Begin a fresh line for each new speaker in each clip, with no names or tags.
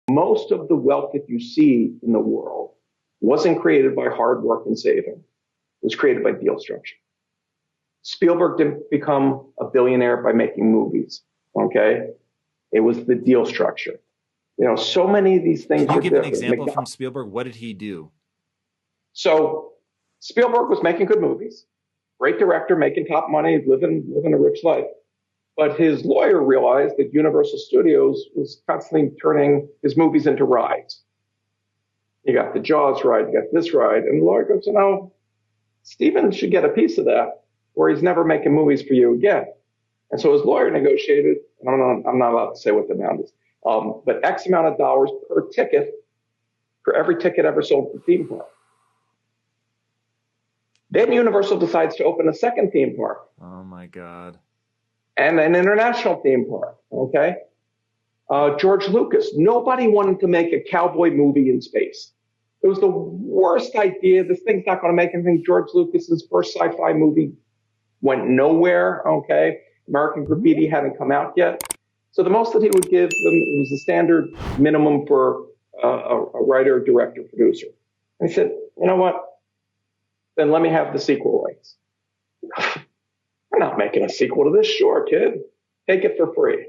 Most of the wealth that you see in the world wasn't created by hard work and saving. It was created by deal structure. Spielberg didn't become a billionaire by making movies, okay? It was the deal structure. You know, so many of these things.
Can you give an example from Spielberg? What did he do?
So Spielberg was making good movies, great director, making top money, living a rich life. But his lawyer realized that Universal Studios was constantly turning his movies into rides. You got the Jaws ride, you got this ride. And the lawyer goes, you know, Steven should get a piece of that, or he's never making movies for you again. And so his lawyer negotiated, and I'm not allowed to say what the amount is, but X amount of dollars per ticket for every ticket ever sold to the theme park. Then Universal decides to open a second theme park.
Oh, my God.
And an international theme park, okay? George Lucas, nobody wanted to make a cowboy movie in space. It was the worst idea. This thing's not going to make anything. George Lucas's first sci-fi movie went nowhere, okay? American Graffiti hadn't come out yet. So the most that he would give them was the standard minimum for a writer, director, producer. And he said, you know what? Then let me have the sequel rights. We're not making a sequel to this. Sure, kid. Take it for free.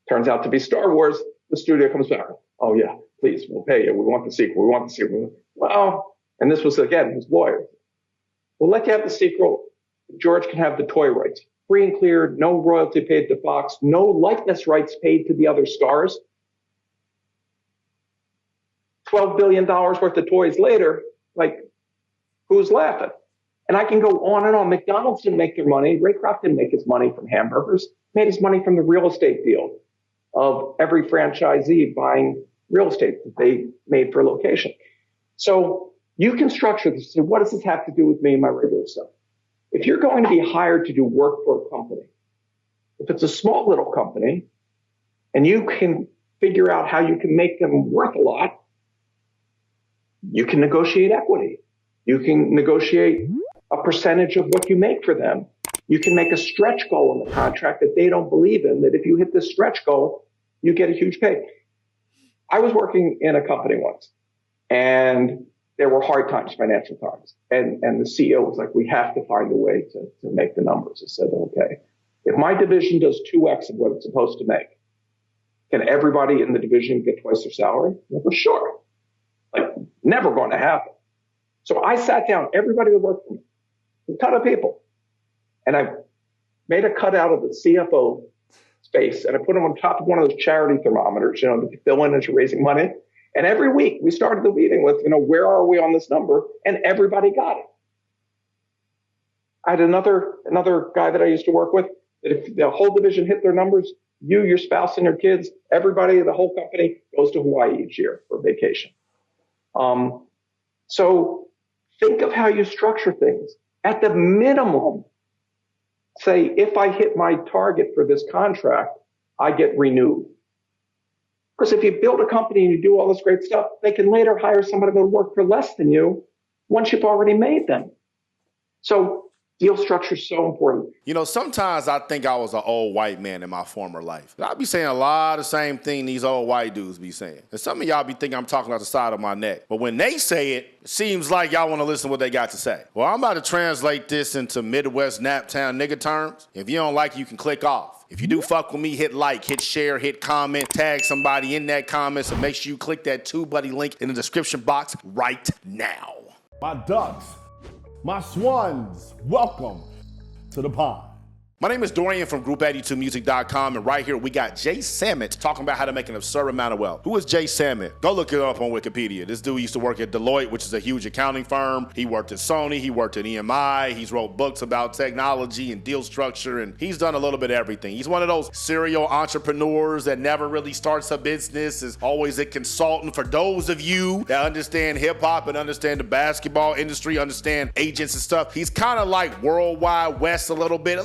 Turns out to be Star Wars. The studio comes back. Oh, yeah, please, we'll pay you. We want the sequel. We want the sequel. Well, and this was, again, his lawyer. We'll let you have the sequel. George can have the toy rights. Free and clear, no royalty paid to Fox, no likeness rights paid to the other stars. $12 billion worth of toys later, like, who's laughing? And I can go on and on. McDonald's didn't make their money. Ray Kroc didn't make his money from hamburgers. He made his money from the real estate deal of every franchisee buying real estate that they made for location. So you can structure this. So what does this have to do with me and my regular stuff? If you're going to be hired to do work for a company, if it's a small little company and you can figure out how you can make them worth a lot, you can negotiate equity. You can negotiate a percentage of what you make for them. You can make a stretch goal in the contract that they don't believe in, that if you hit this stretch goal, you get a huge pay. I was working in a company once, and there were hard times, financial times. And the CEO was like, we have to find a way to make the numbers. I said, okay, if my division does 2X of what it's supposed to make, can everybody in the division get twice their salary? Well, for sure. Like, never going to happen. So I sat down, everybody who worked for me, a ton of people. And I made a cutout of the CFO space, and I put him on top of one of those charity thermometers, you know, to fill in as you're raising money. And every week we started the meeting with, you know, where are we on this number? And everybody got it. I had another guy that I used to work with, that if the whole division hit their numbers, you, your spouse, and your kids, everybody, the whole company goes to Hawaii each year for vacation. So think of how you structure things. At the minimum, say, if I hit my target for this contract, I get renewed. Because if you build a company and you do all this great stuff, they can later hire somebody to work for less than you once you've already made them. So deal structure is so important.
You know, sometimes I think I was an old white man in my former life. I be saying a lot of the same thing these old white dudes be saying. And some of y'all be thinking I'm talking out the side of my neck. But when they say it, it seems like y'all want to listen to what they got to say. Well, I'm about to translate this into Midwest Naptown nigga terms. If you don't like it, you can click off. If you do fuck with me, hit like, hit share, hit comment, tag somebody in that comment, so make sure you click that TubeBuddy link in the description box right now.
My ducks, my swans, welcome to the pond.
My name is Dorian from Group82Music.com, and right here we got Jay Samit talking about how to make an absurd amount of wealth. Who is Jay Samit? Go look it up on Wikipedia. This dude used to work at Deloitte, which is a huge accounting firm. He worked at Sony, he worked at EMI, he's wrote books about technology and deal structure, and he's done a little bit of everything. He's one of those serial entrepreneurs that never really starts a business, is always a consultant for those of you that understand hip-hop and understand the basketball industry, understand agents and stuff. He's kind of like Worldwide West a little bit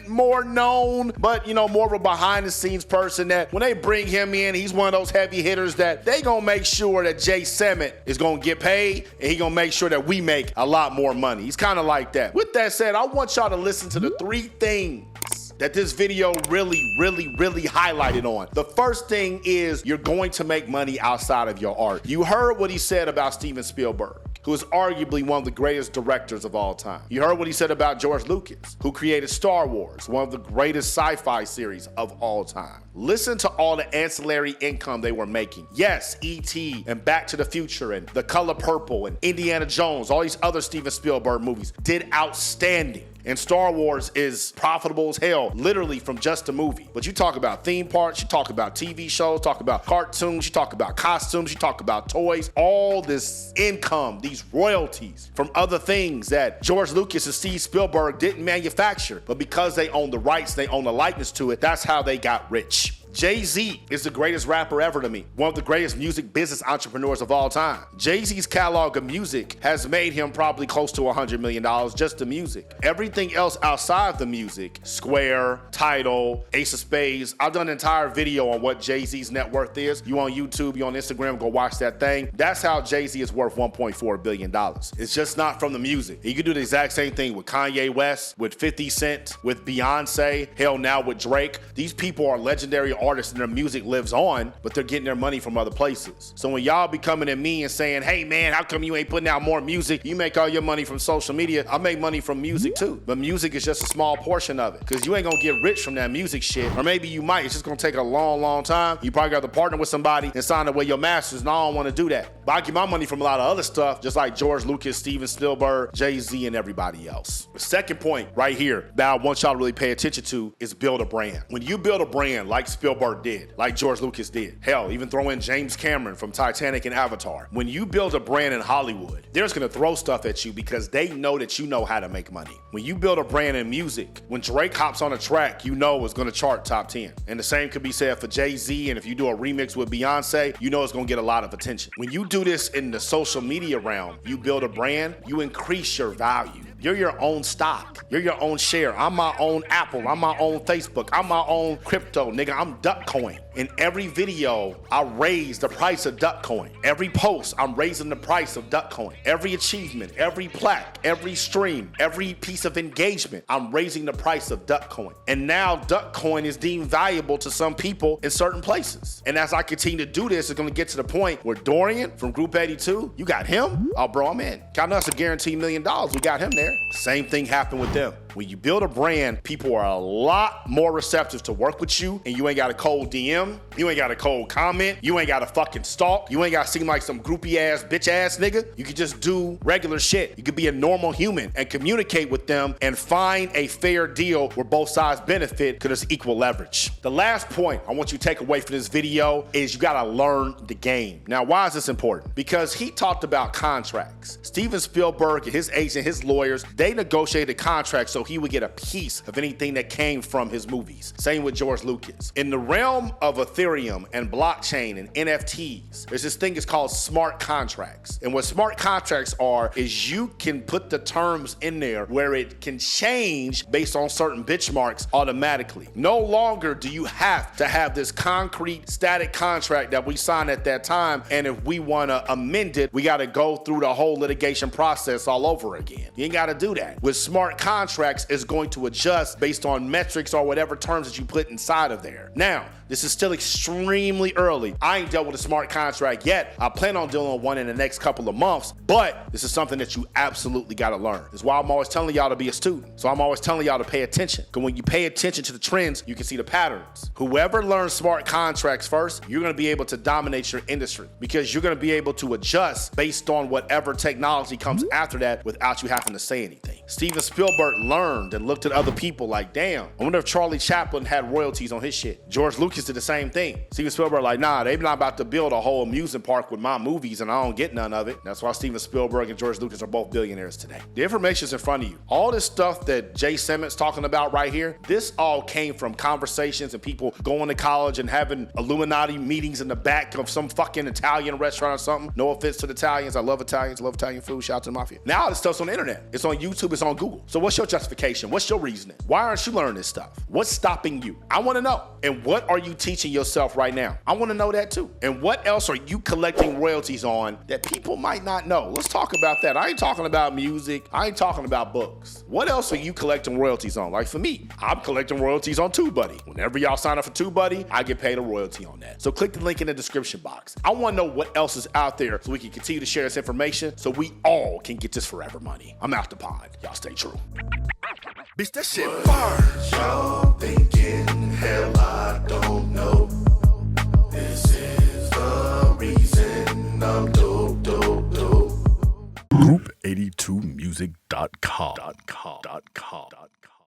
more known, but, you know, more of a behind-the-scenes person that when they bring him in, he's one of those heavy hitters that they gonna make sure that Jay Samit is gonna get paid, and he gonna make sure that we make a lot more money. He's kind of like that. With that said, I want y'all to listen to the 3 things that this video really highlighted on. The first thing is you're going to make money outside of your art. You heard what he said about Steven Spielberg, who is arguably one of the greatest directors of all time. You heard what he said about George Lucas, who created Star Wars, one of the greatest sci-fi series of all time. Listen to all the ancillary income they were making. Yes, E.T. and Back to the Future and The Color Purple and Indiana Jones, all these other Steven Spielberg movies did outstanding. And Star Wars is profitable as hell, literally from just a movie. But you talk about theme parks, you talk about TV shows, talk about cartoons, you talk about costumes, you talk about toys, all this income, these royalties from other things that George Lucas and Steve Spielberg didn't manufacture. But because they own the rights, they own the likeness to it, that's how they got rich. Jay-Z is the greatest rapper ever to me, one of the greatest music business entrepreneurs of all time. Jay-Z's catalog of music has made him probably close to $100 million just the music. Everything else outside the music, Square, Tidal, Ace of Spades, I've done an entire video on what Jay-Z's net worth is. You on YouTube, you on Instagram, go watch that thing. That's how Jay-Z is worth $1.4 billion. It's just not from the music. He could do the exact same thing with Kanye West, with 50 Cent, with Beyonce, hell now with Drake. These people are legendary artists and their music lives on, but they're getting their money from other places. So when y'all be coming at me and saying, hey man, how come you ain't putting out more music? You make all your money from social media. I make money from music too, but music is just a small portion of it, because you ain't gonna get rich from that music shit, or maybe you might. It's just gonna take a long time. You probably got to partner with somebody and sign away your masters, and I don't want to do that. But I get my money from a lot of other stuff, just like George Lucas, Steven Spielberg, Jay-Z, and everybody else. The second point right here that I want y'all to really pay attention to is build a brand. When you build a brand like Spielberg did, like George Lucas did, hell, even throw in James Cameron from Titanic and Avatar. When you build a brand in Hollywood, they're just gonna throw stuff at you because they know that you know how to make money. When you build a brand in music, when Drake hops on a track, you know it's gonna chart top 10. And the same could be said for Jay-Z, and if you do a remix with Beyonce, you know it's gonna get a lot of attention. When you do this in the social media realm, you build a brand, you increase your value. You're your own stock. You're your own share. I'm my own Apple. I'm my own Facebook. I'm my own crypto, nigga. I'm Duckcoin. In every video, I raise the price of Duckcoin. Every post, I'm raising the price of Duckcoin. Every achievement, every plaque, every stream, every piece of engagement, I'm raising the price of Duckcoin. And now Duckcoin is deemed valuable to some people in certain places. And as I continue to do this, it's gonna get to the point where Dorian from Group 82, you got him? Oh, bro, I'm in. Count us a guaranteed $1 million. We got him there. Same thing happened with them. When you build a brand, people are a lot more receptive to work with you, and you ain't got a cold DM, you ain't got a cold comment, you ain't got to fucking stalk, you ain't got to seem like some groupie ass, bitch ass nigga. You could just do regular shit. You could be a normal human and communicate with them and find a fair deal where both sides benefit, because there's equal leverage. The last point I want you to take away from this video is you got to learn the game. Now, why is this important? Because he talked about contracts. Steven Spielberg and his agent, his lawyers, they negotiated contracts so he would get a piece of anything that came from his movies. Same with George Lucas. In the realm of Ethereum and blockchain and NFTs, there's this thing that's called smart contracts. And what smart contracts are is you can put the terms in there where it can change based on certain benchmarks automatically. No longer do you have to have this concrete static contract that we signed at that time, and if we want to amend it, we got to go through the whole litigation process all over again. You ain't got to do that. With smart contracts, it's going to adjust based on metrics or whatever terms that you put inside of there. Now, this is still extremely early. I ain't dealt with a smart contract yet. I plan on dealing with one in the next couple of months, but this is something that you absolutely got to learn. That's why I'm always telling y'all to be a student. So I'm always telling y'all to pay attention. Because when you pay attention to the trends, you can see the patterns. Whoever learns smart contracts first, you're going to be able to dominate your industry, because you're going to be able to adjust based on whatever technology comes after that without you having to say anything. Steven Spielberg learned and looked at other people like, damn, I wonder if Charlie Chaplin had royalties on his shit. George Lucas did the same thing. Steven Spielberg like, nah, they're not about to build a whole amusement park with my movies and I don't get none of it. That's why Steven Spielberg and George Lucas are both billionaires today. The information's in front of you. All this stuff that Jay Samment's talking about right here, this all came from conversations and people going to college and having Illuminati meetings in the back of some fucking Italian restaurant or something. No offense to the Italians. I love Italians, love Italian food. Shout out to the mafia. Now this stuff's on the internet. It's on YouTube, it's on Google. So what's your justification? What's your reasoning? Why aren't you learning this stuff? What's stopping you? I want to know. And what are you teaching yourself right now? I want to know that too. And what else are you collecting royalties on that people might not know? Let's talk about that. I ain't talking about music. I ain't talking about books. What else are you collecting royalties on? Like for me, I'm collecting royalties on TubeBuddy. Whenever y'all sign up for TubeBuddy, I get paid a royalty on that. So click the link in the description box. I want to know what else is out there so we can continue to share this information so we all can get this forever money. I'm out the pod. Y'all stay true.
Bitch, that shit fire. Y'all thinking, hell, I don't know. This is the reason I'm dope, dope, dope.
Group82music.com.